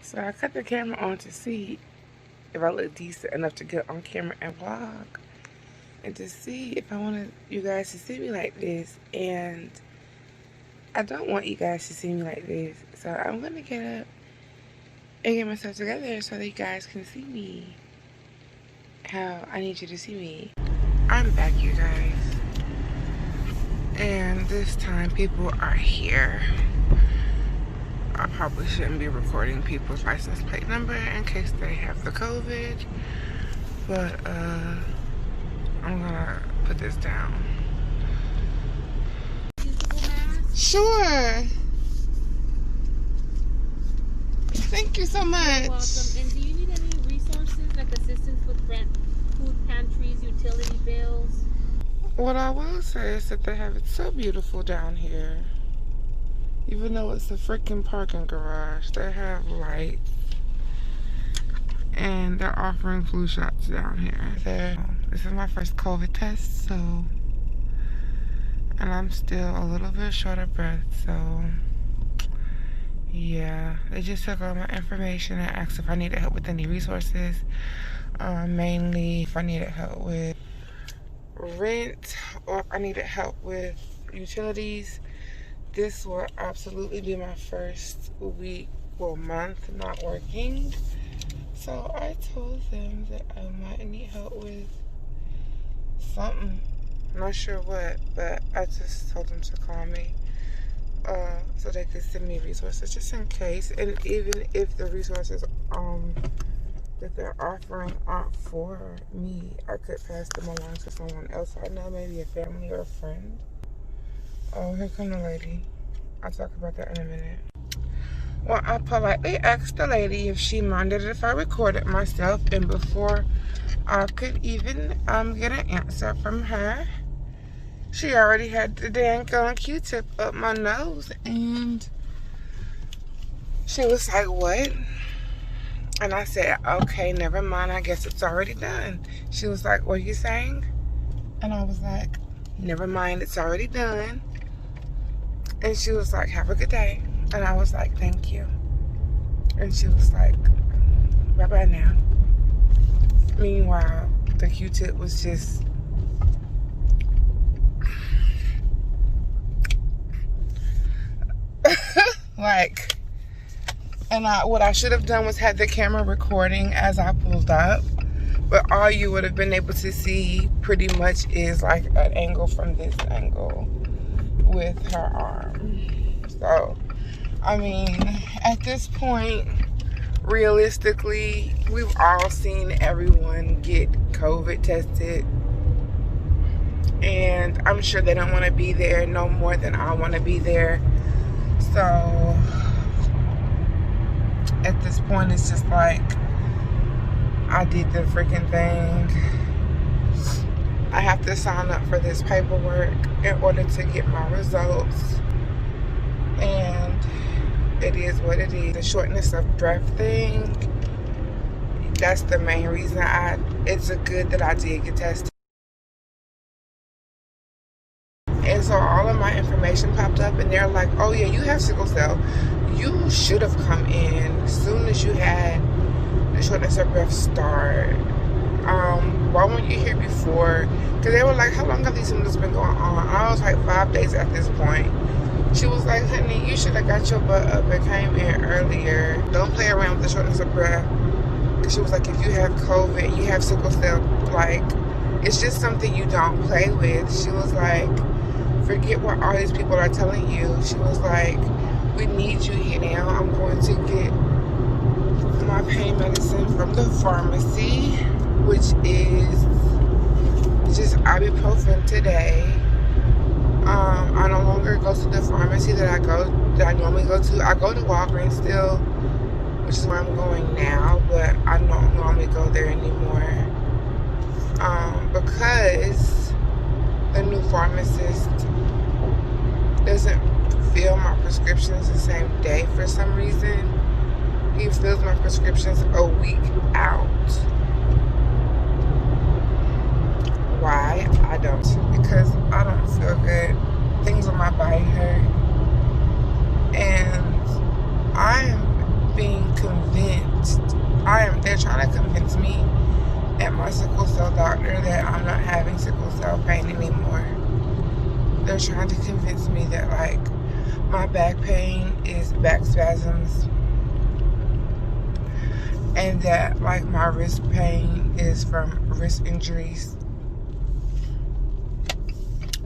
So I cut the camera on to see if I look decent enough to get on camera and vlog. And to see if I want you guys to see me like this. And I don't want you guys to see me like this. So I'm going to get up and get myself together so that you guys can see me how I need you to see me. I'm back, you guys. And this time people are here. I probably shouldn't be recording people's license plate number in case they have the COVID. But I'm gonna put this down. Sure. Thank you so much. You're welcome. And do you need any resources like assistance with rent, food pantries, utility bills? What I will say is that they have it so beautiful down here. Even though it's a freaking parking garage, they have lights. And they're offering flu shots down here. This is my first COVID test, so... And I'm still a little bit short of breath, so... Yeah, they just took all my information and asked if I needed help with any resources. Mainly if I needed help with rent or if I needed help with utilities. This will absolutely be my first week or month not working. So I told them that I might need help with something. I'm not sure what, but I just told them to call me so they could send me resources just in case. And even if the resources that they're offering aren't for me, I could pass them along to someone else I know, maybe a family or a friend. Oh, here come the lady. I'll talk about that in a minute. Well, I politely asked the lady if she minded if I recorded myself, and before I could even get an answer from her, she already had the dang Q-tip up my nose, and she was like, "What?" And I said, "Okay, never mind. I guess it's already done." She was like, "What are you saying?" And I was like, "Never mind. It's already done." And she was like, "Have a good day." And I was like, "Thank you." And she was like, "Bye-bye now." Meanwhile, the Q-tip was just... like... And what I should have done was had the camera recording as I pulled up. But all you would have been able to see pretty much is like an angle from this angle with her arm. So, I mean, at this point, realistically, we've all seen everyone get COVID tested. And I'm sure they don't want to be there no more than I want to be there. So... at this point, it's just like, I did the freaking thing. I have to sign up for this paperwork in order to get my results. And it is what it is. The shortness of breath thing, that's the main reason it's a good that I did get tested. And so all of my information popped up, and they're like, "Oh yeah, you have sickle cell. You should have come in as soon as you had the shortness of breath start. Why weren't you here before?" Because they were like, "How long have these symptoms been going on?" I was like, 5 days at this point. She was like, "Honey, you should have got your butt up and came in earlier. Don't play around with the shortness of breath." Because she was like, "If you have COVID, you have sickle cell, like, it's just something you don't play with." She was like, "Forget what all these people are telling you." She was like, "We need you here now. I'm going to get my pain medicine from the pharmacy, which is just ibuprofen today. I no longer go to the pharmacy that I normally go to. I go to Walgreens still, which is where I'm going now, but I don't normally go there anymore. Because the new pharmacist doesn't fill my prescriptions the same day for some reason. He fills my prescriptions a week out. Why? I don't. Because I don't feel good. Things on my body hurt. And I am being convinced cell doctor that I'm not having sickle cell pain anymore. They're trying to convince me that, like, my back pain is back spasms, and that, like, my wrist pain is from wrist injuries,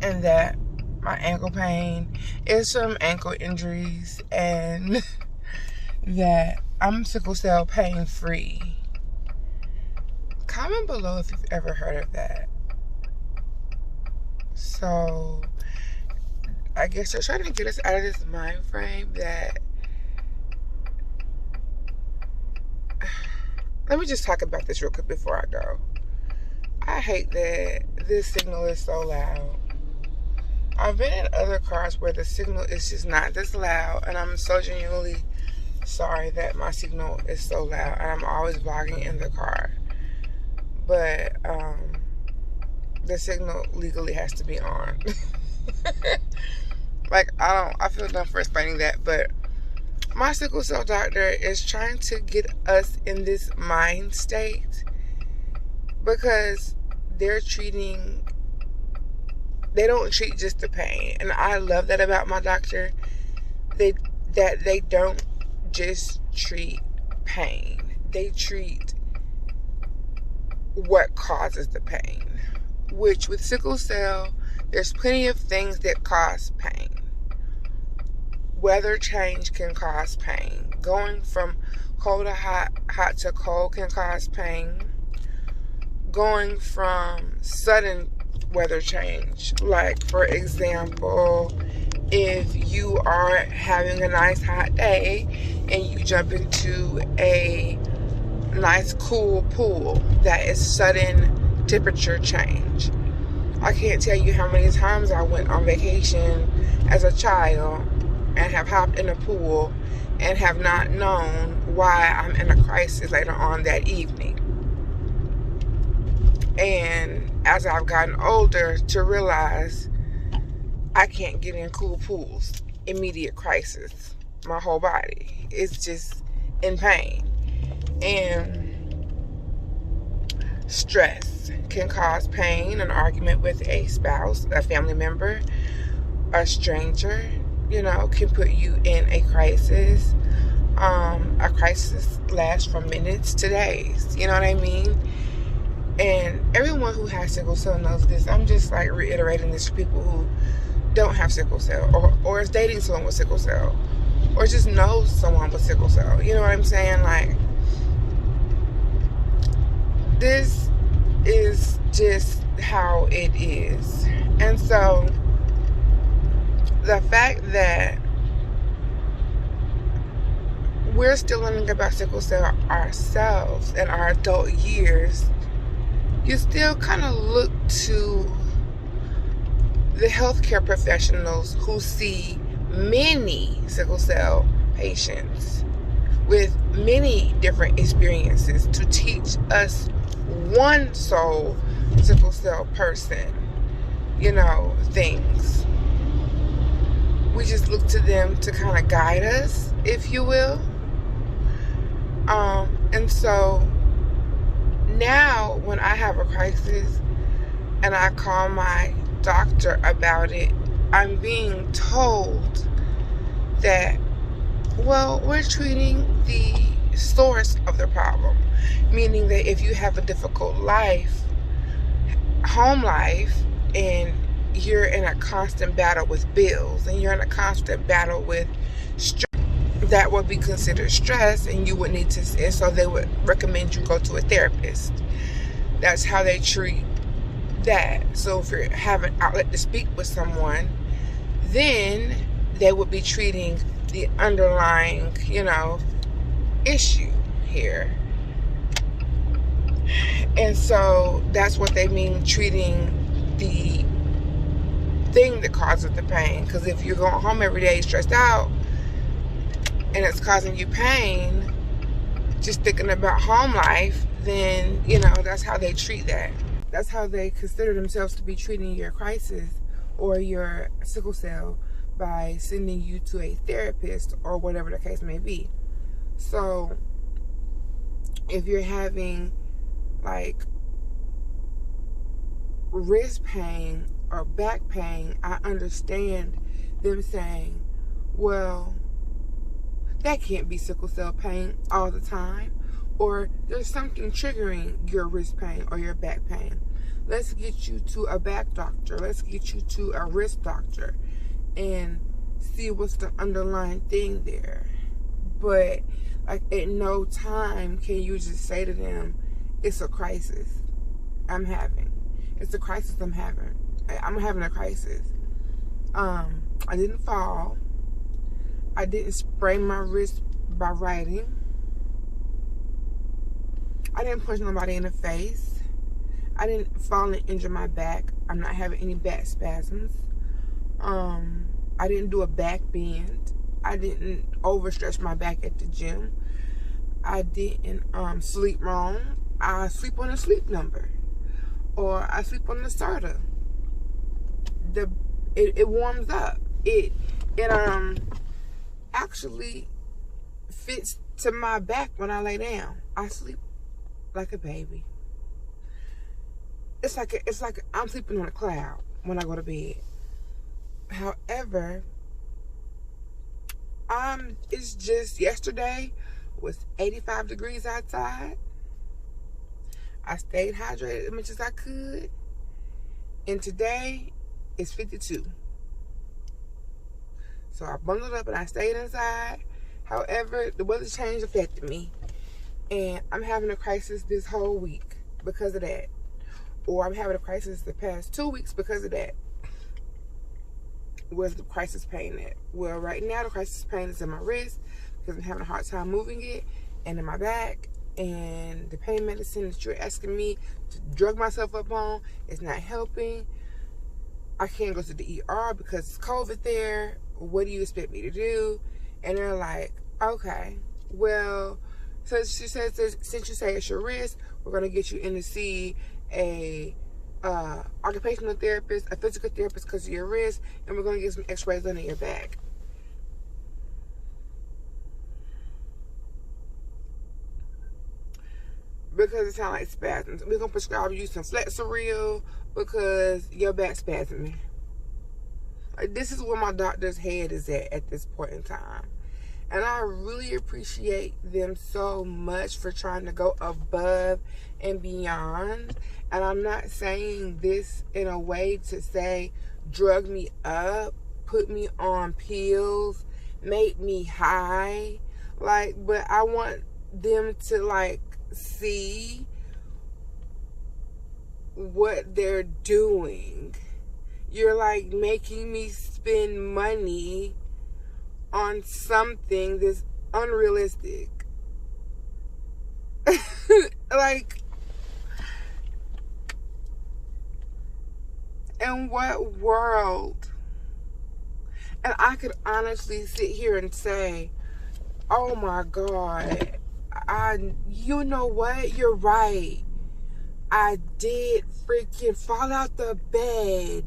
and that my ankle pain is from ankle injuries, and that I'm sickle cell pain free. Comment below if you've ever heard of that. So I guess they're trying to get us out of this mind frame that, let me just talk about this real quick before I go. I hate that this signal is so loud. I've been in other cars where the signal is just not this loud, and I'm so genuinely sorry that my signal is so loud, and I'm always vlogging in the car. But the signal legally has to be on. Like, I feel dumb for explaining that, but my sickle cell doctor is trying to get us in this mind state because they don't treat just the pain. And I love that about my doctor. They don't just treat pain. They treat what causes the pain. Which, with sickle cell, there's plenty of things that cause pain. Weather change can cause pain. Going from cold to hot, hot to cold can cause pain. Going from sudden weather change, like, for example, if you are having a nice hot day and you jump into a nice cool pool, that is sudden temperature change. I can't tell you how many times I went on vacation as a child and have hopped in a pool and have not known why I'm in a crisis later on that evening. And as I've gotten older, to realize I can't get in cool pools. Immediate crisis. My whole body is just in pain. And stress can cause pain. An argument with a spouse, a family member, a stranger, can put you in a crisis. A crisis lasts from minutes to days. You know what I mean? And everyone who has sickle cell knows this. I'm just, like, reiterating this for people who don't have sickle cell, or is dating someone with sickle cell, or just knows someone with sickle cell. You know what I'm saying? Like, this is just how it is. And so the fact that we're still learning about sickle cell ourselves in our adult years, you still kind of look to the healthcare professionals who see many sickle cell patients with many different experiences to teach us one sole sickle cell person, things. We just look to them to kind of guide us, if you will. And so now when I have a crisis and I call my doctor about it, I'm being told that, well, we're treating the source of the problem. Meaning that if you have a difficult life, home life, and you're in a constant battle with bills, and you're in a constant battle with stress, that would be considered stress, and you would need to, and so they would recommend you go to a therapist. That's how they treat that. So if you're having outlet to speak with someone, then they would be treating the underlying, issue here. And so that's what they mean, treating the thing that causes the pain. Because if you're going home every day stressed out and it's causing you pain, just thinking about home life, then, that's how they treat that. That's how they consider themselves to be treating your crisis or your sickle cell, by sending you to a therapist or whatever the case may be. So if you're having, like, wrist pain or back pain, I understand them saying, well, that can't be sickle cell pain all the time, or there's something triggering your wrist pain or your back pain. Let's get you to a back doctor. Let's get you to a wrist doctor and see what's the underlying thing there. But like at no time can you just say to them, it's a crisis I'm having. It's a crisis I'm having. I'm having a crisis. I didn't fall. I didn't sprain my wrist by writing. I didn't punch nobody in the face. I didn't fall and injure my back. I'm not having any back spasms. I didn't do a back bend. I didn't overstretch my back at the gym. I didn't sleep wrong. I sleep on a sleep number, or I sleep on the starter. It warms up. It actually fits to my back when I lay down. I sleep like a baby. It's like I'm sleeping on a cloud when I go to bed. However, it's just yesterday was 85 degrees outside. I stayed hydrated as much as I could. And today it's 52. So I bundled up and I stayed inside. However, the weather change affected me. And I'm having a crisis this whole week because of that. Or I'm having a crisis the past 2 weeks because of that. Where's the crisis pain at? Well, right now the crisis pain is in my wrist because I'm having a hard time moving it, and in my back. And the pain medicine that you're asking me to drug myself up on is not helping. I can't go to the ER because it's COVID there. What do you expect me to do? And they're like, okay, well, so she says, since you say it's your wrist, we're going to get you in to see a occupational therapist, a physical therapist because of your wrist, and we're going to get some x-rays under your back. Because it sounds like spasms. We're going to prescribe you some Flexeril because your back's spasming. Like, this is where my doctor's head is at this point in time. And I really appreciate them so much for trying to go above and beyond. And I'm not saying this in a way to say drug me up, put me on pills, make me high. Like, but I want them to like see what they're doing. You're like making me spend money on something that's unrealistic. Like, in what world? And I could honestly sit here and say, oh my God, you know what? You're right. I did freaking fall out the bed.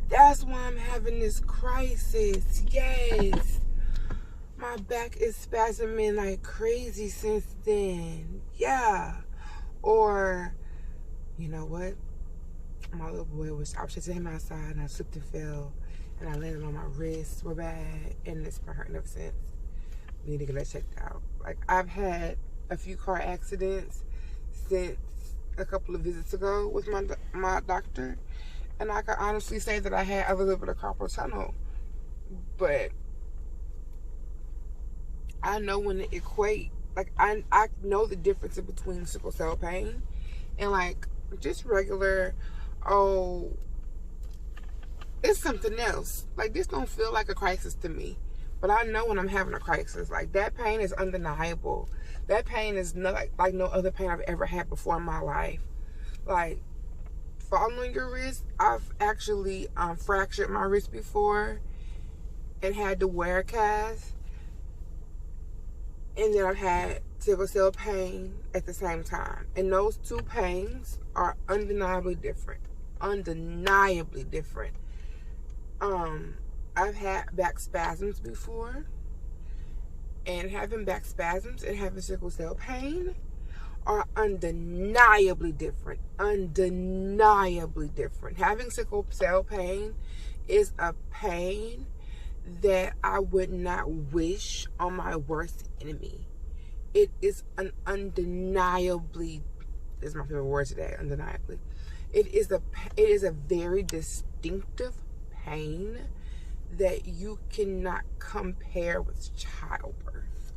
That's why I'm having this crisis. Yes. My back is spasming like crazy since then. Yeah. Or, you know what? My little boy I was chasing him outside and I slipped and fell and I landed on my wrist real bad and it's been hurting ever since. We need to get that checked out. Like, I've had a few car accidents since a couple of visits ago with my doctor, and I can honestly say that I had a little bit of carpal tunnel, but I know when to equate. Like, I know the difference between sickle cell pain and like just regular, oh, it's something else. Like, this don't feel like a crisis to me. But I know when I'm having a crisis. Like, that pain is undeniable. That pain is not like no other pain I've ever had before in my life. Like, falling on your wrist, I've actually fractured my wrist before and had to wear a cast. And then I've had sickle cell pain at the same time. And those two pains are undeniably different. Undeniably different. I've had back spasms before, and having back spasms and having sickle cell pain are undeniably different. Undeniably different. Having sickle cell pain is a pain that I would not wish on my worst enemy. It is an undeniably, this is my favorite word today, undeniably. It is a very distinctive pain that you cannot compare with childbirth.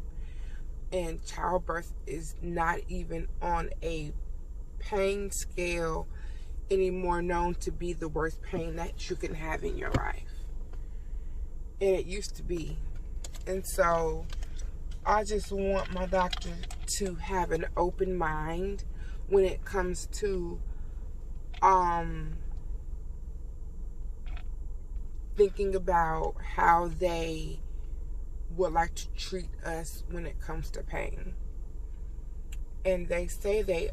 And childbirth is not even on a pain scale anymore known to be the worst pain that you can have in your life. And it used to be. And so I just want my doctor to have an open mind when it comes to thinking about how they would like to treat us when it comes to pain. And they say they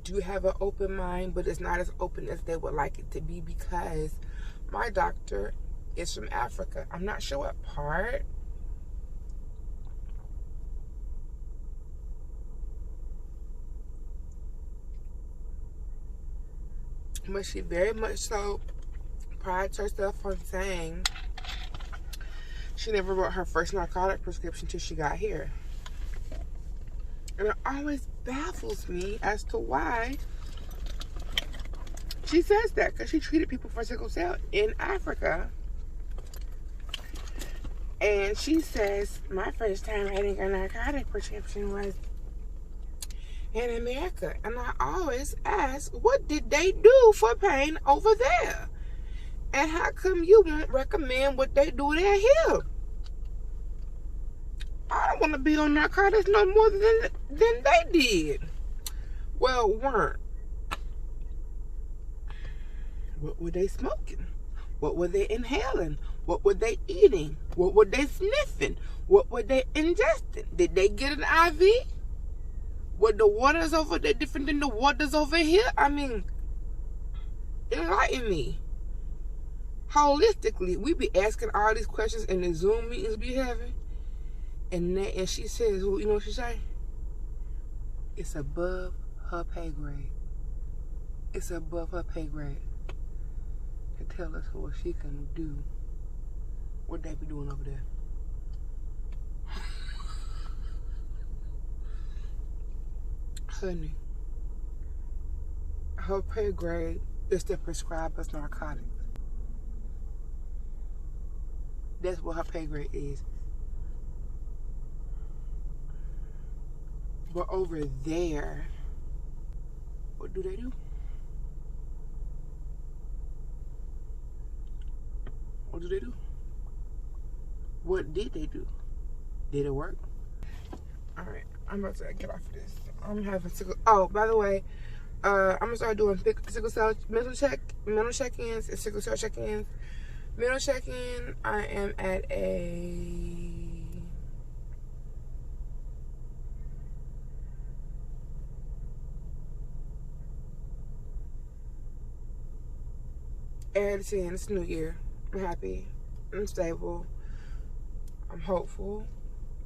do have an open mind, but it's not as open as they would like it to be because my doctor is from Africa. I'm not sure what part. But she very much so prides herself on saying she never wrote her first narcotic prescription till she got here. And it always baffles me as to why she says that, because she treated people for sickle cell in Africa. And she says, my first time writing a narcotic prescription was in America. And I always ask, what did they do for pain over there? And how come you won't recommend what they do there here? I don't want to be on narcotics no more than they did. Well, weren't. What were they smoking? What were they inhaling? What were they eating? What were they sniffing? What were they ingesting? Did they get an IV? Were the waters over there different than the waters over here? I mean, enlighten me. Holistically, we be asking all these questions in the Zoom meetings we having. And she says, well, you know what she say? It's above her pay grade. It's above her pay grade to tell us what she can do. What they be doing over there. Honey, her pay grade is to prescribe us narcotics. That's what her pay grade is. But over there, what do they do? What do they do? What did they do? Did it work? Alright, I'm about to get off of this. I'm having sickle. Oh, by the way, I'm gonna start doing sickle cell mental check-ins and sickle cell check-ins. Mental check-in, I am at a 8 out of 10. It's New Year. I'm happy. I'm stable. I'm hopeful.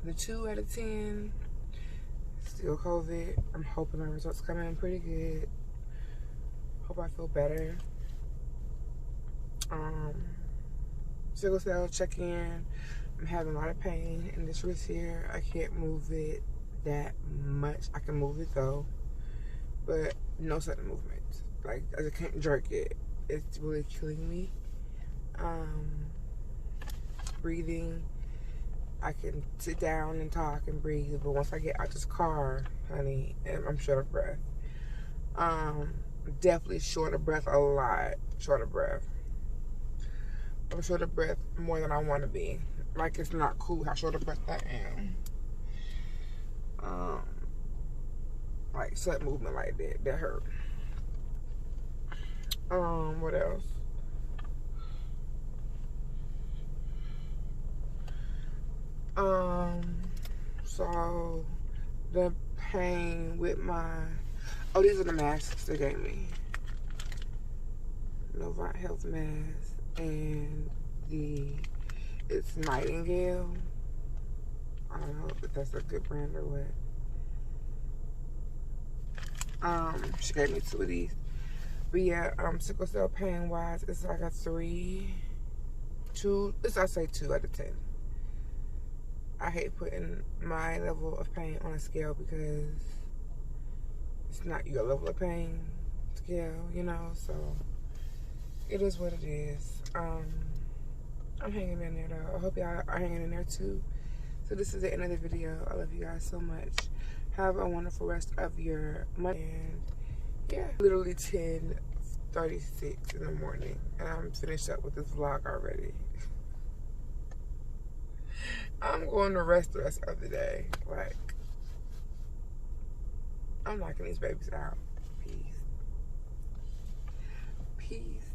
The 2 out of 10. Still COVID. I'm hoping my results come in pretty good. Hope I feel better. Sickle cell check-in. I'm having a lot of pain in this wrist here. I can't move it that much. I can move it though, but no sudden movements. Like, I can't jerk it. It's really killing me. Breathing, I can sit down and talk and breathe, but once I get out this car, honey, I'm short of breath. Definitely short of breath a lot. Short of breath. I'm short of breath more than I want to be. Like, it's not cool how short of breath I am. Like, sudden movement like that hurt. What else? So the pain with my, oh, these are the masks they gave me. Novant Health mask, and it's Nightingale. I don't know if that's a good brand or what. She gave me 2 of these. But yeah, sickle cell pain wise, it's like a 3, 2. I say 2 out of 10. I hate putting my level of pain on a scale because it's not your level of pain scale, you know. So it is what it is. I'm hanging in there though. I hope y'all are hanging in there too. So this is the end of the video. I love you guys so much. Have a wonderful rest of your Monday. And yeah, literally 10:36 in the morning, and I'm finished up with this vlog already. I'm going to rest the rest of the day. Like, I'm knocking these babies out. Peace. Peace.